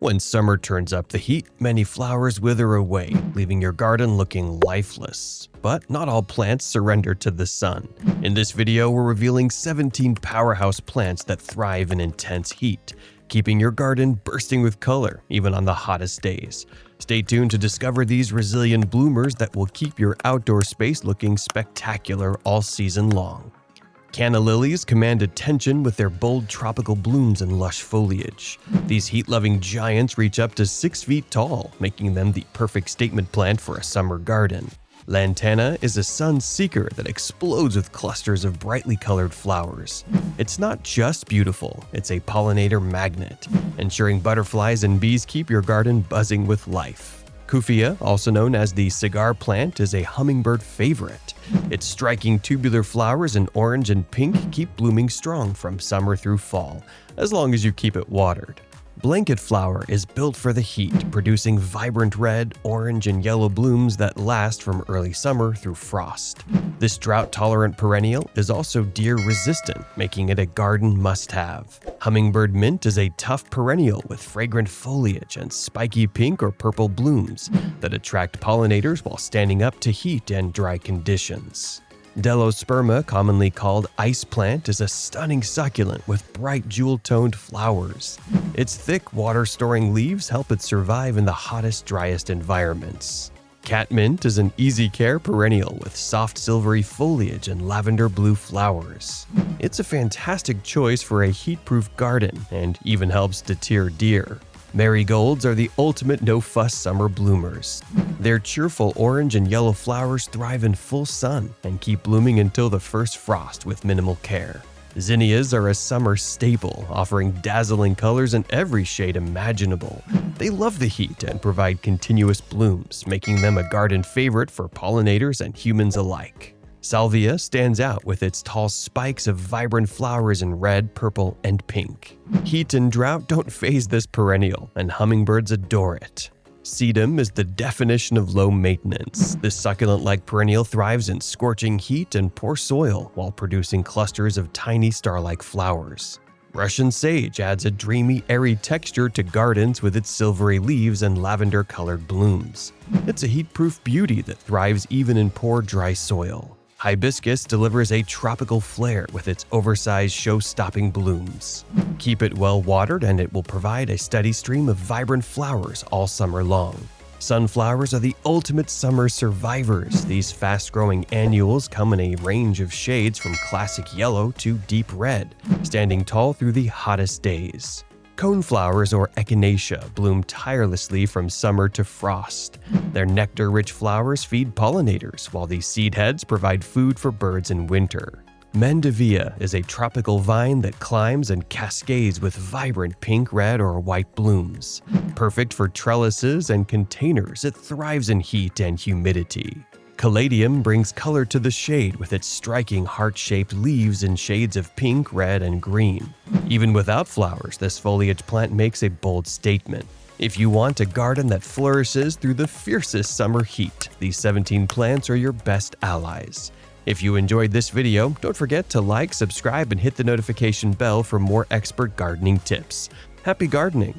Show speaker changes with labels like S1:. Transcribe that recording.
S1: When summer turns up the heat, many flowers wither away, leaving your garden looking lifeless. But not all plants surrender to the sun. In this video, we're revealing 17 powerhouse plants that thrive in intense heat, keeping your garden bursting with color even on the hottest days. Stay tuned to discover these resilient bloomers that will keep your outdoor space looking spectacular all season long. Canna lilies command attention with their bold tropical blooms and lush foliage. These heat-loving giants reach up to 6 feet tall, making them the perfect statement plant for a summer garden. Lantana is a sun seeker that explodes with clusters of brightly colored flowers. It's not just beautiful, it's a pollinator magnet, ensuring butterflies and bees keep your garden buzzing with life. Kufia, also known as the cigar plant, is a hummingbird favorite. Its striking tubular flowers in orange and pink keep blooming strong from summer through fall, as long as you keep it watered. Blanket flower is built for the heat, producing vibrant red, orange, and yellow blooms that last from early summer through frost. This drought-tolerant perennial is also deer-resistant, making it a garden must-have. Hummingbird mint is a tough perennial with fragrant foliage and spiky pink or purple blooms that attract pollinators while standing up to heat and dry conditions. Delosperma, commonly called ice plant, is a stunning succulent with bright jewel-toned flowers. Its thick, water-storing leaves help it survive in the hottest, driest environments. Catmint is an easy-care perennial with soft silvery foliage and lavender blue flowers. It's a fantastic choice for a heat-proof garden and even helps deter deer. Marigolds are the ultimate no-fuss summer bloomers. Their cheerful orange and yellow flowers thrive in full sun and keep blooming until the first frost with minimal care. Zinnias are a summer staple, offering dazzling colors in every shade imaginable. They love the heat and provide continuous blooms, making them a garden favorite for pollinators and humans alike. Salvia stands out with its tall spikes of vibrant flowers in red, purple, and pink. Heat and drought don't faze this perennial, and hummingbirds adore it. Sedum is the definition of low maintenance. This succulent-like perennial thrives in scorching heat and poor soil while producing clusters of tiny star-like flowers. Russian sage adds a dreamy, airy texture to gardens with its silvery leaves and lavender-colored blooms. It's a heat-proof beauty that thrives even in poor, dry soil. Hibiscus delivers a tropical flair with its oversized show-stopping blooms. Keep it well watered and it will provide a steady stream of vibrant flowers all summer long. Sunflowers are the ultimate summer survivors. These fast-growing annuals come in a range of shades from classic yellow to deep red, standing tall through the hottest days. Coneflowers or echinacea bloom tirelessly from summer to frost. Their nectar-rich flowers feed pollinators, while these seed heads provide food for birds in winter. Mandevilla is a tropical vine that climbs and cascades with vibrant pink, red, or white blooms. Perfect for trellises and containers, it thrives in heat and humidity. Caladium brings color to the shade with its striking heart-shaped leaves in shades of pink, red, and green. Even without flowers, this foliage plant makes a bold statement. If you want a garden that flourishes through the fiercest summer heat, these 17 plants are your best allies. If you enjoyed this video, don't forget to like, subscribe, and hit the notification bell for more expert gardening tips. Happy gardening!